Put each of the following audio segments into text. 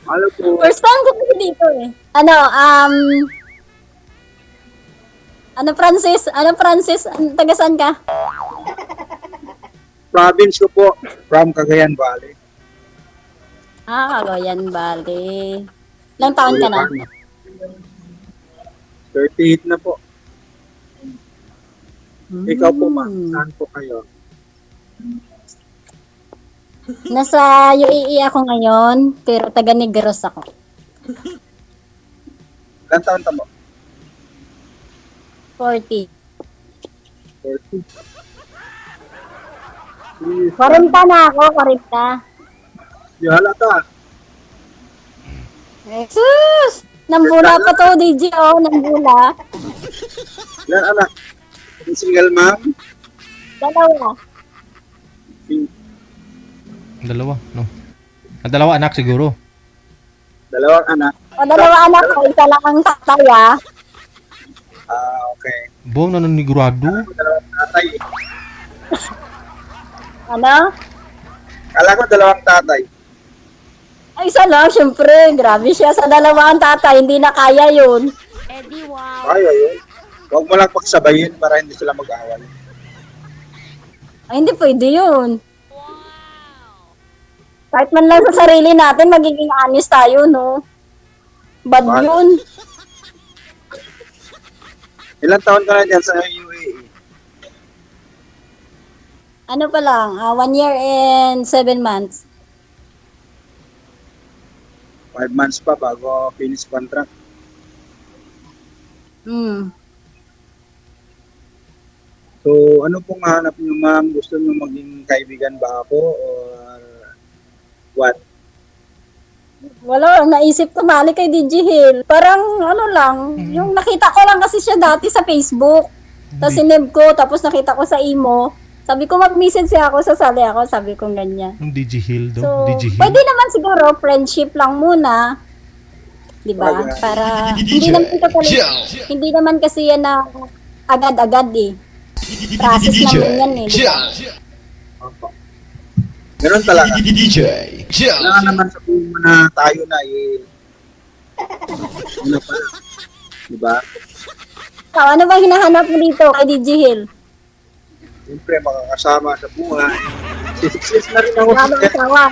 Ano po? First time ko kasi dito eh. Ano, Francis? Taga saan ka? Province ko po. From Cagayan Valley. Cagayan Valley. Ilang taon ka na? 38 na po. Ikaw po, ma'am. Hmm. Saan po kayo? Nasa UAE ako ngayon, pero taga Negros ako. Ilang taon ka mo? 40. 40. 40 na ako, 40. Di halata. Jesus! Nambula pa to, DJ, oh, nambula. Ilan anak? Single ma'am? Dalawa. Dalawa, no? Dalawa anak siguro. Dalawang anak. O, dalawa anak ko, isa lang ang tatay, ah. Okay. Bong, nananigurado. Dalawang tatay. Ano? Kala ko dalawang tatay. Ay, isa lang, syempre. Grabe siya sa dalawa ang tatay, hindi na kaya yun. Ay, ayun. Huwag mo lang pagsabayin para hindi sila mag-awal. Ay, hindi pwede yun. Kahit man lang sa sarili natin, magiging honest tayo, no? Bad Bad. yun. Ilang taon ka na dyan sa UAE? Ano pa lang, 1 year and 7 months. 5 months pa bago finish contract. Hmm. So, ano pong hanap niyo, ma'am? Gusto niyo maging kaibigan ba ako or what? Wala, naisip ko mali kay DJ Hill. Parang ano lang, yung nakita ko lang kasi siya dati sa Facebook. Tapos sinib ko, tapos nakita ko sa imo. Sabi ko mag-message siya ako, sasali ako, sabi ko ganyan. Yung DJ Hill daw. So, DJ Hill. pwede naman siguro friendship lang muna. 'Di ba? Talaga. Para hindi naman kasi yan na agad-agad eh. Process naman yan eh, 'di ba? Opo. Ganun talaga. Kailangan naman sabihin mo na tayo na ano pa lang. Diba? So, ano bang hinahanap mo dito kay DJ Hill? Siyempre, makakasama sa buhay. 6 years na rin ako Wala sa asawa. kasama.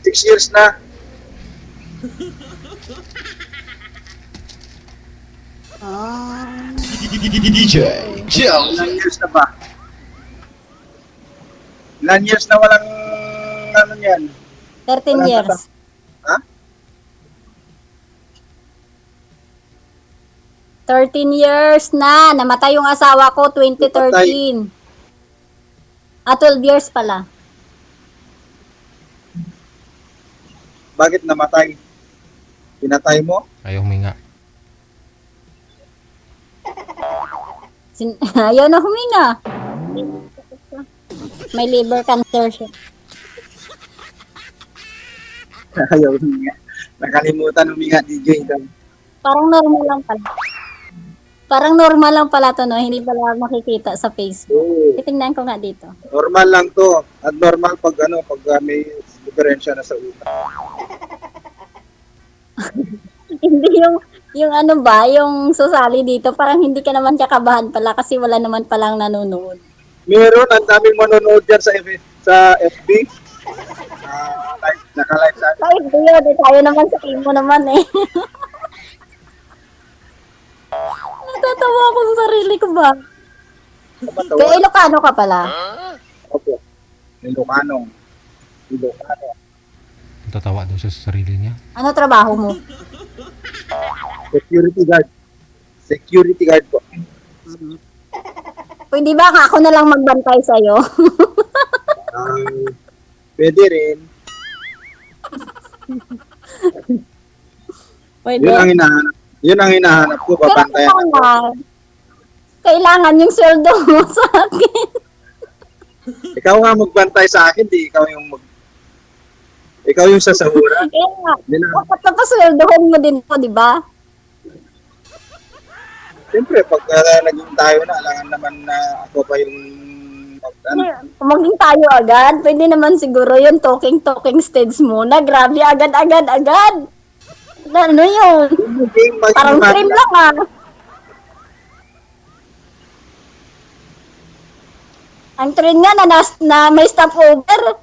6 years na. Ah. Ilang years na ba? Ilang years na walang ano yan? 13 Wala years. na ba? Ha? 13 years na. Namatay yung asawa ko, 2013. 12 years pala. Bakit namatay? Pinatay mo? Ayaw huminga. Ayaw na huminga. May liver cancer siya. Ayaw huminga. Nakalimutan huminga, DJ. Parang normal lang pala. Parang normal lang pala to, no? Hindi pala makikita sa Facebook. Oo. Titingnan ko nga dito. Normal lang to. At normal pag may diferensya na sa utak. Hindi yung ano ba, yung susali dito, parang hindi ka naman kakabahan pala kasi wala naman palang nanonood. Meron, ang daming manonood dyan sa FB. Naka-live sa akin. Kahit diyo, di tayo naman sa team mo naman eh. Natatawa ako sa sarili ko ba? Kaya Ilocano ka pala. Opo. Ilocano. Tatawa daw siya sa sarili niya. Ano trabaho mo? Security guard. Security guard po. Pwede ba ako na lang magbantay sa'yo? Pwede rin. Pwede. Yun ang hinahanap ko. Babantayan ako. Kailangan yung sweldo mo sa akin. Ikaw nga magbantay sa akin, di ikaw yung sasahuran. Kaya nga, Di na. dapat napasweldohan mo din po, di ba? Siyempre, pag naging tayo na, alangan naman na ako pa yung Maging tayo agad. Pwede naman siguro yun, talking stage muna. Grabe, agad. Ano yun? Parang stream lang ah. Ang trend nga na may stopover.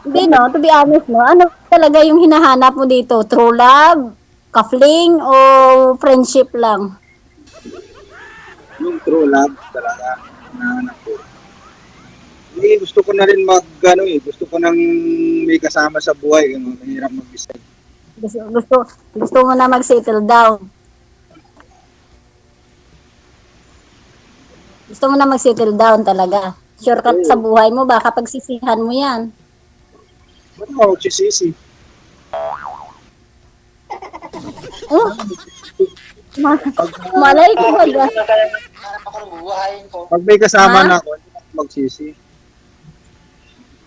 Hindi no, to be honest no, ano talaga yung hinahanap mo dito? True love, ka-fling, o friendship lang? Yung true love talaga hinahanap ko. Hindi, gusto ko na rin gusto ko nang may kasama sa buhay, mahirap mag-isa. Gusto mo na mag-settle down. Gusto mo na mag-settle down talaga. Shortcut sa buhay mo, baka pagsisihan mo yan. Ba't ako magsisisi? Oh? Malay ko ba dyan? Pag may kasama Ha? na ako, hindi ako magsisi.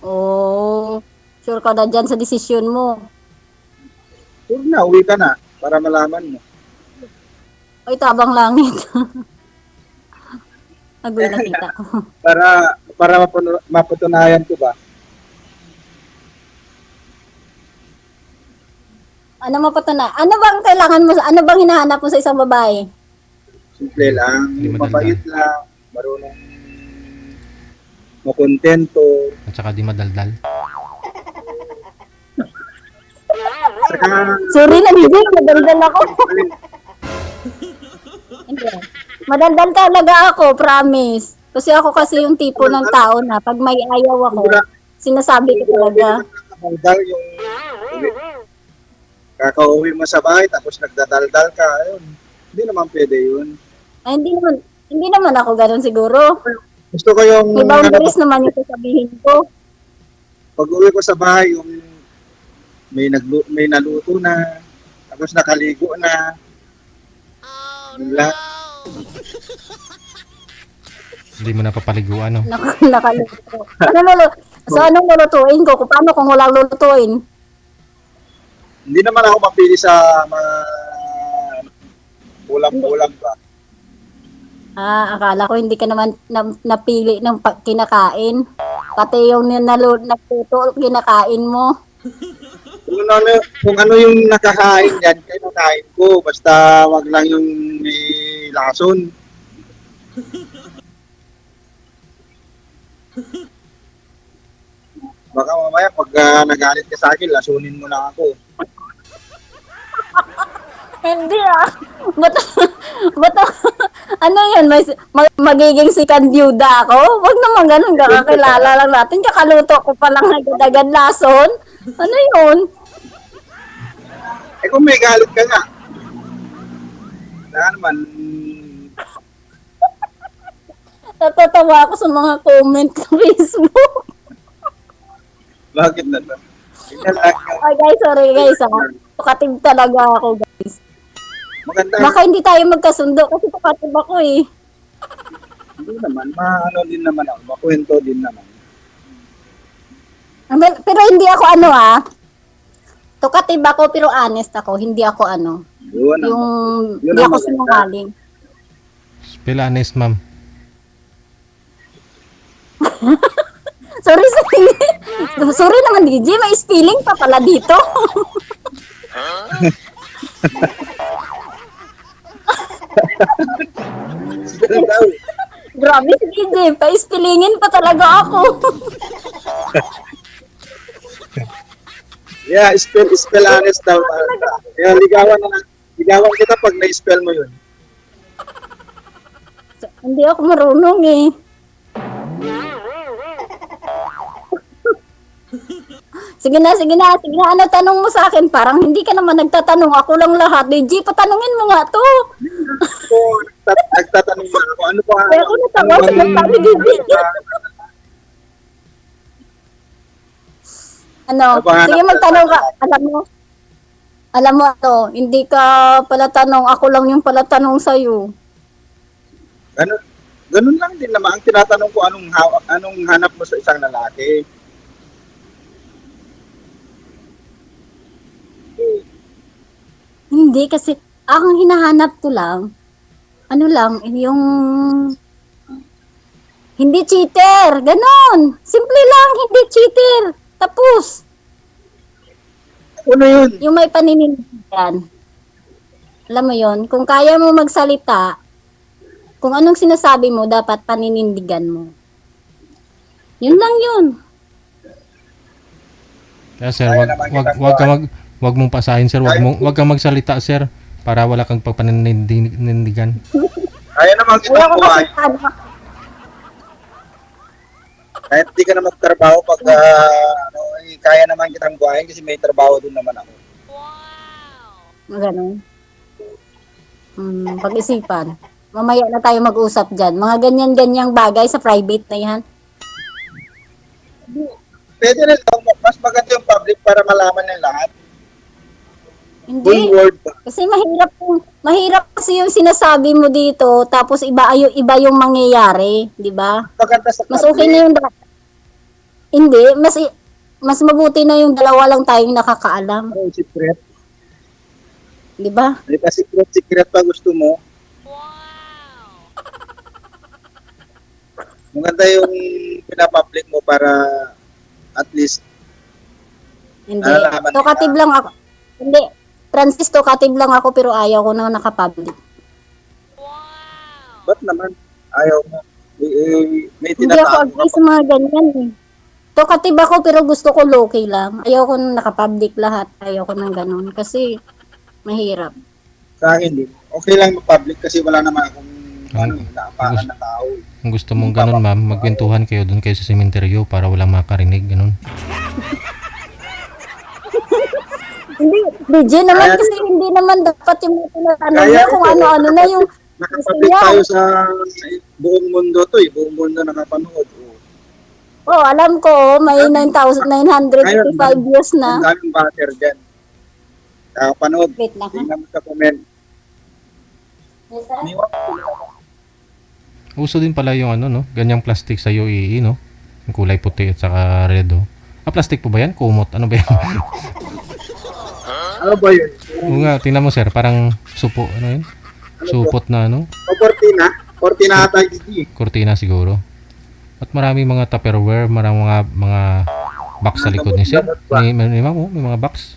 Oh, sure ka na dyan sa desisyon mo. Sure na, uwi ka na para malaman mo. Ay, tabang langit. Agoy nakita ko. Para mapatunayan ko ba? Ano mapatuna? Ano bang kailangan mo? Ano bang hinahanap mo sa isang babae? Simple lang, Hindi madaldal. mapait lang, marunong makontento. At saka di madaldal. Saka, Sorry na, hindi. Madaldal ako. Hindi. Madaldal talaga ako, promise. Kasi yung tipo ng tao na pag may ayaw ako, sinasabi ko talaga. Daldal yung kakauwi mo sa bahay tapos nagdadaldal ka, ayun. Hindi naman pwede yun. Ay, hindi naman ako ganun siguro. Gusto ko yung May boundaries naman yung sasabihin ko. pag uwi ko sa bahay, yung may naluto na, tapos nakaligo na. Lahat. Hindi mo napapaliguan, no? Nakaluto. So, anong lulutuin ko? Paano kung walang lulutuin? Hindi naman ako mapili sa mga ulam-ulam ba. Akala ko hindi ka naman napili ng kinakain. Pati yung natuto, kinakain mo. Kung ano yung nakakain yan, kinakain ko. Basta wag lang yung may lason. Baka mamaya pag nagalit ka sa akin, lasunin mo na ako. Hindi ah. Ba't ano yun? Magiging second byuda ako? Wag naman ganun. Kakakilala lang natin. Kakaluto ko pa lang agad-agad lason. Ano yun? Eh kung may galit ka nga, wala naman, Natatawa ako sa mga comment sa Facebook. bakit na to? Yun lang yung Ay guys, sorry guys ah. Tukatib talaga ako guys. maganda. Baka hindi tayo magkasundo kasi tukatib ako eh. Hindi naman, maano din naman ako, makwento din naman. Pero hindi ako ano ah. Tukatib ako pero honest ako. Hindi ako ano. Yun ang, Yung yun hindi ang ako maganda. sinungaling. Spell honest, ma'am. Sorry. Sorry naman DJ, may spelling pa pala dito. Ganun daw. Grabe si DJ, pa-spellingin pa talaga ako. Yeah, spell honest daw. Kaya ligawan kita pag na-spell mo yun. Hindi ako marunong eh. Sige na. Ano tanong mo sa akin? Parang hindi ka naman nagtatanong. Ako lang lahat. DJ, patanungin mo nga to. Ako, nagtatanong ba ako, ano ba? Kaya ako natawa sa nagsabi, DJ. Ano? Sige, magtanong ka. Alam mo ano, hindi ka pala tanong. Ako lang yung pala tanong sa'yo. Ganun lang din naman. Ang tinatanong ko, anong hanap mo sa isang lalaki? Hindi, kasi ang hinahanap ko lang, ano lang, yung hindi cheater, ganon. Simple lang, hindi cheater. Tapos, Ano yun? yung may paninindigan. Alam mo yon, kung kaya mo magsalita, kung anong sinasabi mo, dapat paninindigan mo. Yun lang yun. Kaya sir, wag mong pasahin sir, wag kang magsalita sir para wala kang pagpaninindigan. Kaya naman Wala kitang ko buhay. kasi ano, Kahit di ka na magtrabaho pag kaya naman kitang buhayin kasi may trabaho din naman ako. ganun. Pag-isipan. Mamaya na tayo mag-usap dyan. Mga ganyan-ganyang bagay sa private na yan. Pwede rin lang, mas maganda yung public para malaman ng lahat. Full Hindi. word ba? Kasi mahirap kasi yung sinasabi mo dito, tapos iba yung mangyayari, di ba? Maganda sa Mas okay na yung hindi, mas mabuti na yung dalawa lang tayong nakakaalam, Yung secret. di ba? May pa secret pa gusto mo. Maganda yung pinapublic mo para at least Hindi. nalalaman Talkative lang ako. Hindi. Francis, talkative lang ako pero ayaw ko na nakapublic. ba't naman ayaw mo? May Hindi ako tinatago agree ka sa mga ganyan eh. Talkative ako pero gusto ko low-key lang. Ayaw ko na nakapublic lahat. Ayaw ko ng ganun. Kasi mahirap. sa akin din. Okay lang ma-public kasi wala naman akong naapakan na tao. Kung gusto mong ganun ma'am, magkwentuhan kayo doon kayo sa sementeryo para walang makarinig, ganun. Hindi, DJ naman kasi hindi naman dapat yung ano Kaya niya kung ito, ano na yung Nakapublic Gusto tayo sa buong mundo to eh. Buong mundo nakapanood. alam ko, may 9,955 views Ang na. daming batter dyan. Nakapanood. Wait lang ha. Tingnan mo sa comment. Uso din pala yung ano, no? Ganyang plastic sa UAE, no? Yung kulay puti at saka red, oh. Plastic po ba yan? Kumot. Ano ba yan? Ano ba yun? Oo nga, tingnan mo sir, parang supo, ano yun? Supot na ano? O Cortina? Cortina ata hindi. Cortina siguro. At maraming mga Tupperware, maraming mga box sa likod ni sir. May mga box.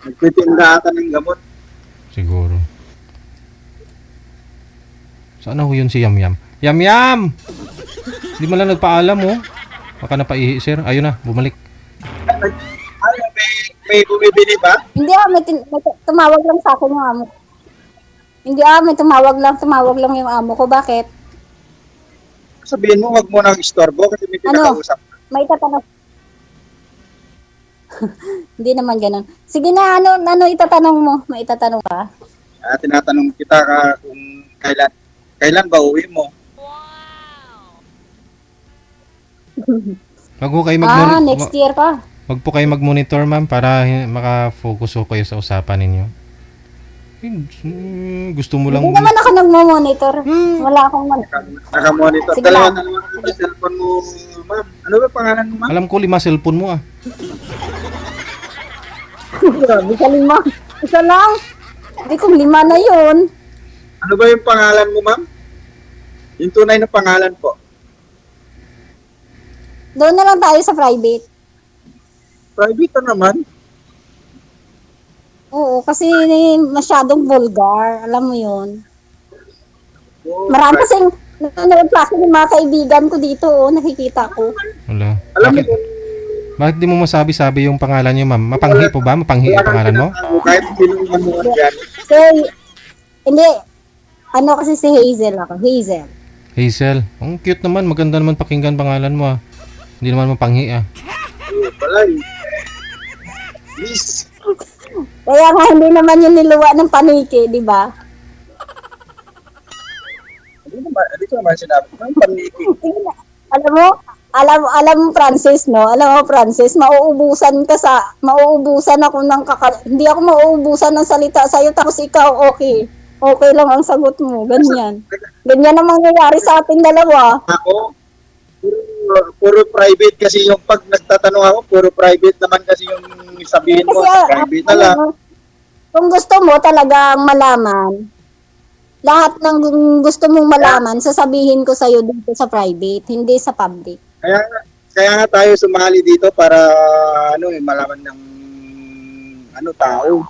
Nagtitinda ata ng gamot. Siguro. Saan na ho yun si Yam Yam? Yam Yam! Hindi mo lang nagpaalam, oh. Baka napaihi, sir. Ayun na, bumalik. Ay, may bumibili ba? Hindi may tumawag lang sa akin yung amo ko. Hindi may tumawag lang yung amo ko. Bakit? Sabihin mo, wag mo nang istorbo kasi may Ano? pinakausap. May itatanong. Hindi naman ganun. Sige na, ano itatanong mo? May itatanong ka? Tinatanong kita kung kailan ba uwi mo? Wag po kayo Next year pa. Wag po kayo mag-monitor, ma'am, para maka-focus ko kayo sa usapan ninyo. Gusto mo lang... Hindi naman ako nagmo-monitor. Wala akong Naka-monitor. Sige Dalawa lang. na sa cellphone mo, ma'am. Ano ba pangalan mo, ma'am? Alam ko 5 cellphone mo, ah. Grabe ka 5. Isa lang. Hindi kung 5 na yun. Ano ba yung pangalan mo, ma'am? Yung tunay na pangalan po. Doon na lang tayo sa private. Private na naman. Oo, kasi masyadong vulgar. Alam mo yun. Marami kasing nanonood pa ako ng mga kaibigan ko dito. Nakikita ko. Wala. Alam mo, Bakit di mo masabi-sabi yung pangalan niyo, ma'am? Mapanghi po ba? Mapanghi yung pangalan mo? kahit sinong manuod yan. So, hindi. Ano kasi si Hazel ako. Hazel. Hazel. Ang cute naman. Maganda naman pakinggan pangalan mo, ah. Hindi naman mapanghi, ah. Balay. Please. Kaya nga hindi naman yung niluwa ng paniki, di ba? Hindi ko naman sinabi. Ang paniki. Sige na. Alam mo Francis, no? Alam mo Francis, mauubusan ako ng hindi ako mauubusan ng salita sa'yo tapos ikaw okay. Okay lang ang sagot mo, ganyan. Ganyan ang mangyayari sa ating dalawa. Ako, puro private kasi yung pag nagtatanong ako, puro private naman kasi yung sabihin mo, Kasi, private na lang. kung gusto mo talagang malaman, lahat ng gusto mong malaman, sasabihin ko sa'yo dito sa private, hindi sa public. Kaya nga tayo sumali dito para malaman ng tao.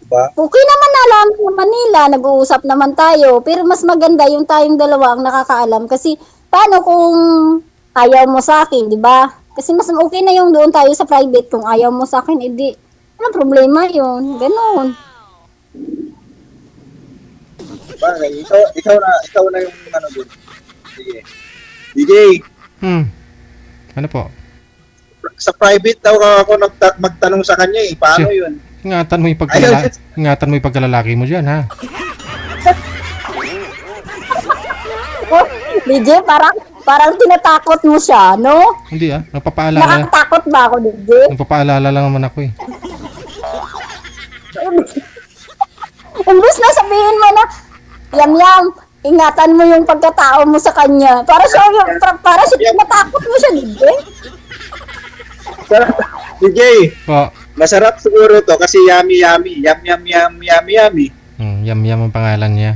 Diba? Okay naman na alam naman nila, nag-uusap naman tayo, pero mas maganda yung tayong dalawa ang nakakaalam kasi paano kung ayaw mo sa akin, di ba? Kasi mas okay na yung doon tayo sa private kung ayaw mo sa akin, edi, anong problema yun? Ganon. Bagay, ikaw na yung doon. Sige. DJ, Ano po? sa private daw ako magtanong sa kanya eh. Paano yun? Ingatan mo yung pagkalalaki mo diyan, ha? DJ, parang tinatakot mo siya, no? Hindi nagpapaalala. Nakakatakot ba ako, DJ? Nagpapaalala lang naman ako eh. Imbus na sabihin mo na, yam, ingatan mo yung pagkatao mo sa kanya. Para siya tinatakot mo siya, DJ. DJ, Po. masarap siguro to kasi yummy. Yum yummy. Yam ang pangalan niya.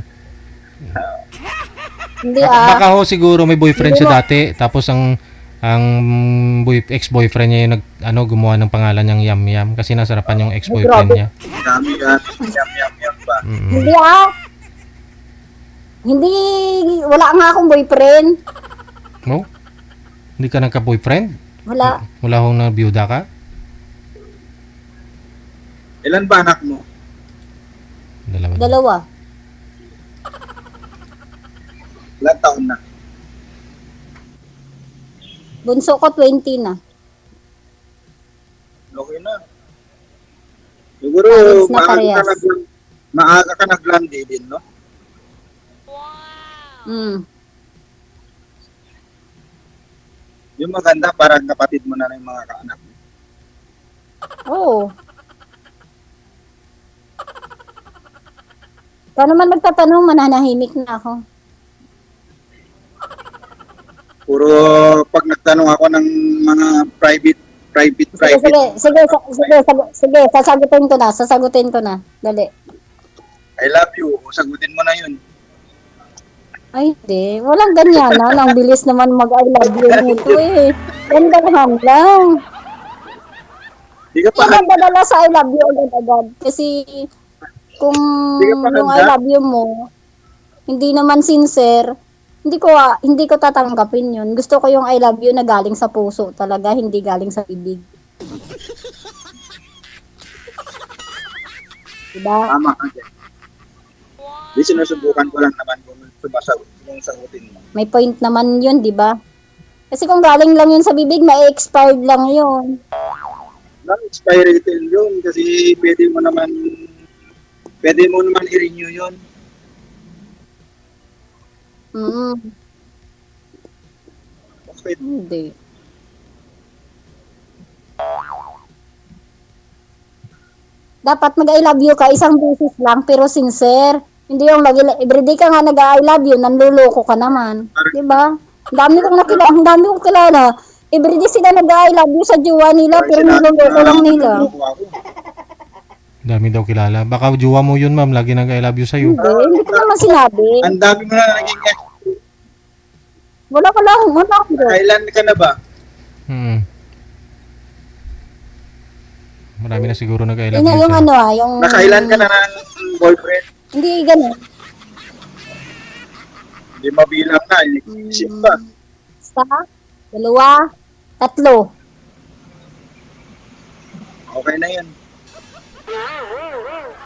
Hindi Baka ho siguro may boyfriend siya dati tapos ang ex-boyfriend niya yung gumawa ng pangalan niyang Yam kasi nasarapan yung ex-boyfriend niya. Yummy ba? Hindi Hindi, wala nga akong boyfriend. No? Hindi ka nagka-boyfriend? Wala. Wala hong nabiyuda ka? Ilan ba anak mo? Dalawa. Ilan taon na? Bunso ko 20 na. Okay na. Siguro Alis na parehas. maaga ka naglandi din, no? Yung maganda, parang kapatid mo na rin mga kaanak mo. Oo. Ikaw naman magtatanong, mananahimik na ako. Puro pag nagtanong ako ng mga private. Sige, sasagutin ko na. Dali. I love you. Sagutin mo na yun. Ay, hindi. Walang ganyan na. Ang bilis naman mag-I love you nito eh. Gandahan lang. Di ka pa Hindi ka dadala sa I love you agad-agad. Kasi kung yung I love you mo, hindi naman sincere, hindi ko tatanggapin yun. Gusto ko yung I love you na galing sa puso talaga, hindi galing sa bibig. Diba? Tama ka dyan. Di sinusubukan ko lang naman kung sagutin mo. May point naman yun, di ba? Kasi kung galing lang yun sa bibig, ma-expired lang yun. Non-expirated yun kasi pwede mo naman i-renew yun. Okay. Hindi. Dapat mag-I love you ka, isang beses lang, pero sincere. Hindi yung everyday ka nga nag-I love you, nanluloko ka naman. Diba? Ang dami kong kilala. Everyday sila nag-I love you sa jowa nila, pero niloloko lang nila. Dami daw kilala. Baka jowa mo yun, ma'am. Lagi nag-I love you sa'yo. Hindi ko naman sinabi. Ang dami mo na naging ex. Wala. Kailan ka na ba? Marami na siguro nag-I love Yun you yung sa'yo. yung... Nakailan ka na ng boyfriend? Hindi ganun. Hindi mabilang na. Isip pa. Isa, 2, 3. Okay na yun.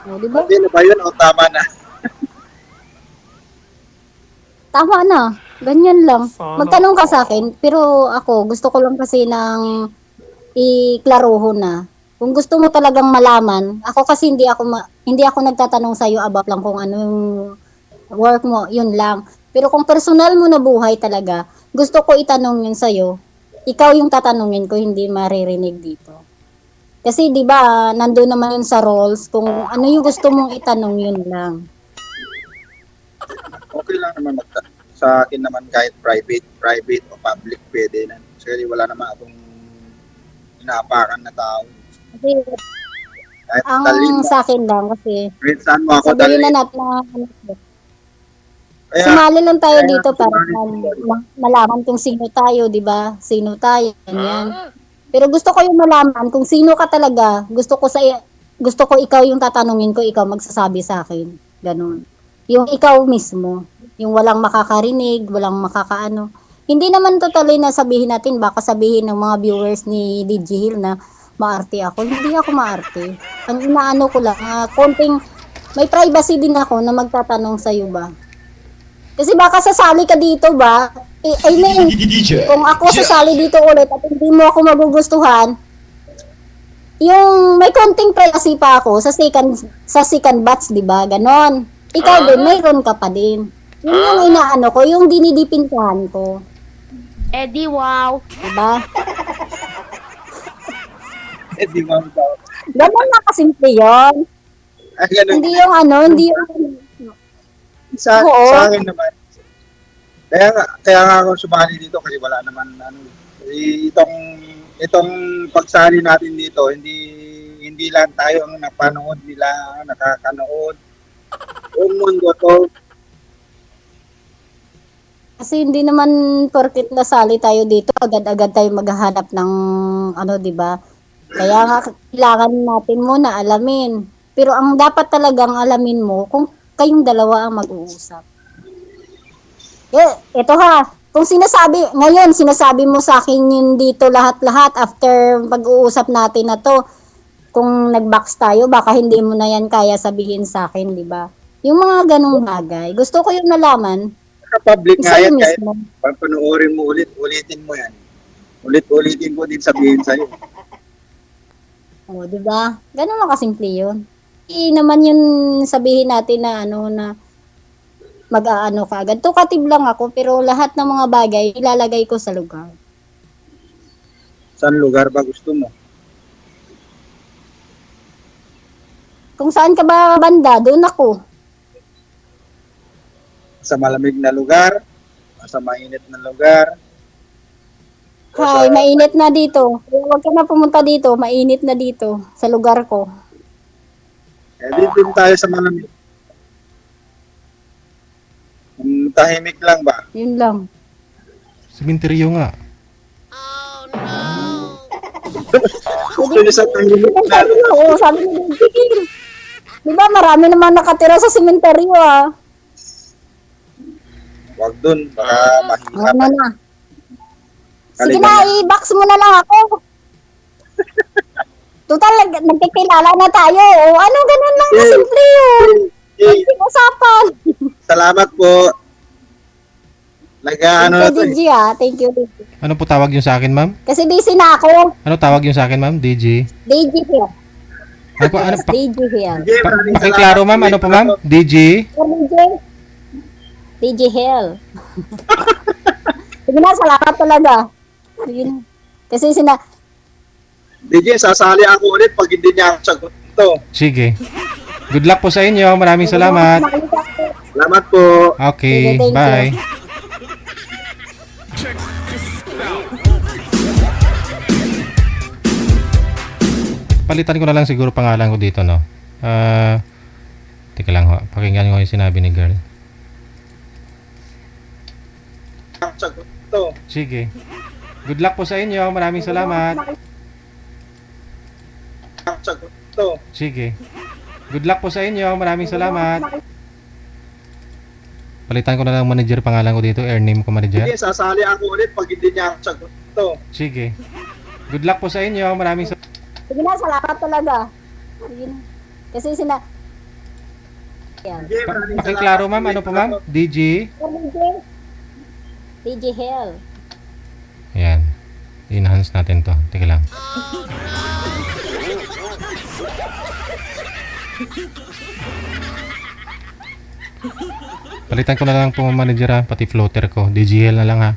O, diba? Okay na ba yun o tama na? Tama na. Ganyan lang. Magtanong ka sa akin, pero ako, gusto ko lang kasi ng iklaruho na. Kung gusto mo talagang malaman, ako kasi hindi ako nagtatanong sa iyo about lang kung ano yung work mo, yun lang. Pero kung personal mo na buhay talaga, gusto ko itanong yun sa iyo. Ikaw yung tatanungin ko, hindi maririnig dito. Kasi 'di ba, nandoon naman yun sa roles, kung ano yung gusto mong itanong yun lang. Okay lang naman sa akin naman kahit private o public pwede na. Kasi wala naman akong inaapakan na tao. Kahit talin Ang mo. sa akin lang kasi Kahit saan mo ako sabihin talin. na natin na Kaya, sumali lang tayo kaya dito para sumali tayo. malaman kung sino tayo, di ba? Sino tayo, ganyan. Pero gusto ko yung malaman kung sino ka talaga. Gusto ko ikaw yung tatanungin ko, ikaw magsasabi sa akin. Ganun. Yung ikaw mismo, yung walang makakarinig, walang makakaano. Hindi naman totally na sabihin natin, baka sabihin ng mga viewers ni DJ Hill na maarte ako. Hindi ako maarte. Ang inaano ko lang, konting, may privacy din ako na magtatanong sa'yo ba. Kasi baka sasali ka dito ba? I mean, kung ako sasali dito ulit at hindi mo ako magugustuhan, yung may konting privacy pa ako sa second batch, di ba? Ganon. Ikaw din, mayroon ka pa din. Yun yung inaano ko, yung dinidipintahan ko. Eddie, wow. Diba? Di ba? Ganon na kasimple yun. Ay, ganun. Hindi yung ano, hindi yung... Sa Oo. akin naman. Kaya nga ako sumali dito kasi wala naman ano. Kasi itong pagsali natin dito, hindi lang tayo ang napanood nila, nakakanood. Buong mundo to. Kasi hindi naman porket nasali tayo dito, agad-agad tayo maghahanap ng ano, di ba? Kaya nga kailangan natin muna alamin. Pero ang dapat talagang alamin mo kung kayong dalawa ang mag-uusap. Ito ha, kung sinasabi mo sa akin yun dito lahat-lahat after pag-uusap natin na to, kung nag-box tayo, baka hindi mo na yan kaya sabihin sa akin, di ba? Yung mga ganong bagay, gusto ko yung nalaman, Sa public nga sa'yo yan, kahit mismo. panoorin mo ulitin mo yan. Ulitin ko din sabihin sa'yo. O, di ba? Ganun lang kasimple yun. Hindi naman yun sabihin natin na ano na mag-aano ka agad. Tukative lang ako, pero lahat ng mga bagay ilalagay ko sa lugar. Saan lugar ba gusto mo? Kung saan ka ba banda, doon ako. Sa malamig na lugar? Sa mainit na lugar? O Hay, sa- mainit na dito. Kaya huwag ka na pumunta dito, mainit na dito, sa lugar ko. Dito tayo sa malamig. Tahimik lang ba? Yun lang. Sementeryo nga. Gusto niyo sa tahimik na lugar? Oo, sabi ni Digil. Di ba, marami naman nakatira sa sementeryo ah. Huwag dun, baka mahirap. Ano na. Sige Halika na, na. i-box mo na lang ako. Total, nagkikilala na tayo. O, ano, ganun lang na simple yun. Hey, Usapan. salamat po. Nag-ano na Thank to you, eh. DJ ah. Thank you. Ano po tawag yun sa akin, ma'am? Kasi busy na ako. Ano tawag yun sa akin, ma'am? DJ? DJ here. Ano po, ano, DJ here. Sige, maraming salamat. pakiklaro, ma'am. Ano po, ma'am? DJ? DJ. DJ Hell. Sige na, salamat talaga. Sige na. Kasi DJ, sasali ako ulit pag hindi niya ako sagot to. Sige. Good luck po sa inyo. Maraming salamat. Salamat po. Okay, Sige, thank you. bye. Palitan ko na lang siguro pangalan ko dito, no? Teka lang ho. Pakinggan ko yung sinabi ni girl. Sagot to. Sige. Good luck po sa inyo. Maraming salamat. Sagot to. Sige. Good luck po sa inyo. Maraming salamat. Palitan ko na lang manager pangalan ko dito. Air name ko manager. Sige, sasali ako ulit pag hindi niya ako sagot to. Sige. Good luck po sa inyo. Maraming salamat. Sige na, salamat talaga. Sige na. Kasi Yan. Sige, maraming Pakiklaro, salamat. ma'am. Ano po, ma'am? DJ? DJ. DJ Hell. Ayan. I-enhance natin to. Teka lang. Palitan ko na lang po manager ha. Pati floater ko. DGL na lang ha.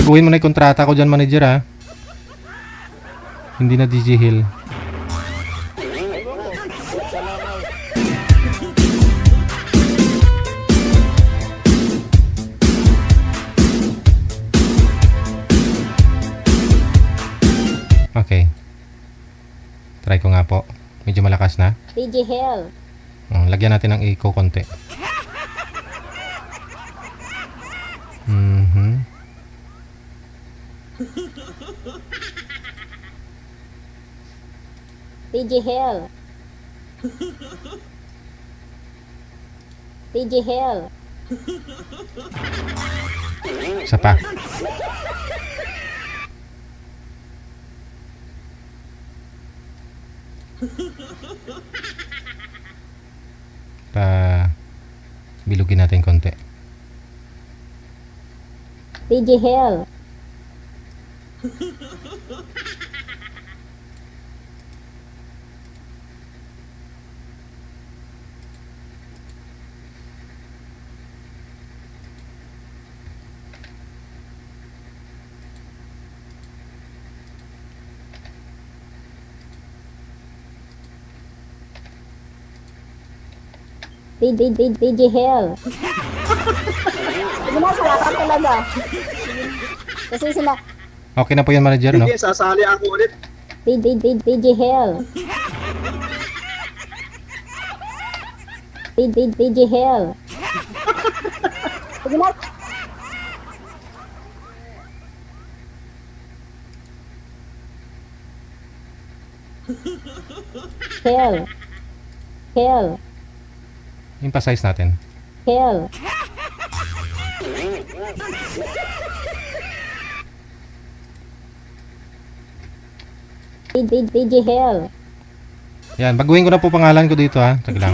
Baguhin mo na yung kontrata ko dyan, manager, ha? Hindi na DJ Hill. Okay. Try ko nga po. Medyo malakas na. DJ Hill. Lagyan natin ng echo konti. DJ Hill. DJ Hill. Isa pa. Bilugin natin konti. DJ Hill. DJ Hill. Sige na, salamat talaga. Kasi sila, Okay na po yan, manager, no? Hindi, sasali ako ulit. DJ Hill. DJ Hill. Sige na. Hill. Hill. Emphasize natin. Hill. DJ Hill. Yan, baguhin ko na po pangalan ko dito, ha? Tag lang.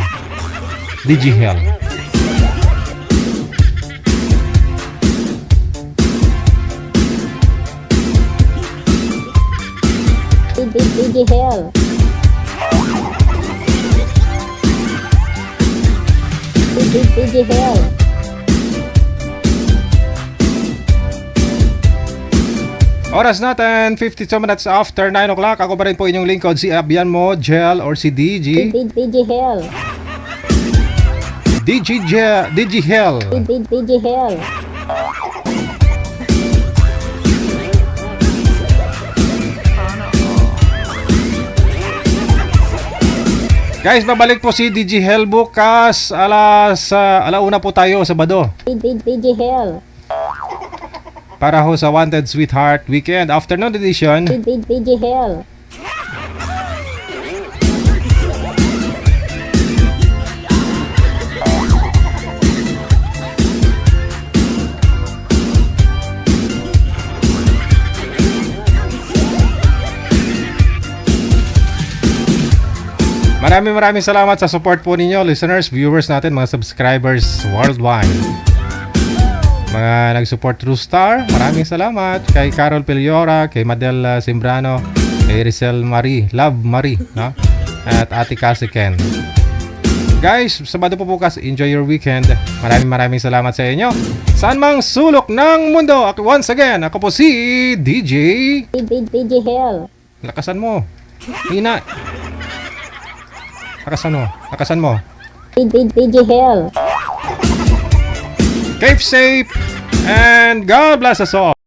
DJ Hill. DJ Hill. DJ Hill. Oras natin, 52 minutes after 9 o'clock. Ako pa rin po inyong lingkod, si Abian Mo, Gel, or si DG. DJ Hill. DJ Hill. DJ Hill. Guys, babalik po si DJ Hill bukas alauna po tayo, Sabado. DJ Hill. Para ho sa Wanted Sweetheart Weekend Afternoon Edition. DJ Hill. Maraming salamat sa support po ninyo, listeners, viewers natin, mga subscribers worldwide. Mga nag-support through Star, maraming salamat. Kay Carol Peliora, kay Madel Simbrano, kay Rizal Marie, Love Marie, no? At Ate Cassie Ken. Guys, Sabado po bukas, enjoy your weekend. Maraming salamat sa inyo. Saan mang sulok ng mundo, once again, ako po si DJ Hill. Lakasan mo. Hina. Lakasan mo. DJ Hill. Keep safe and God bless us all.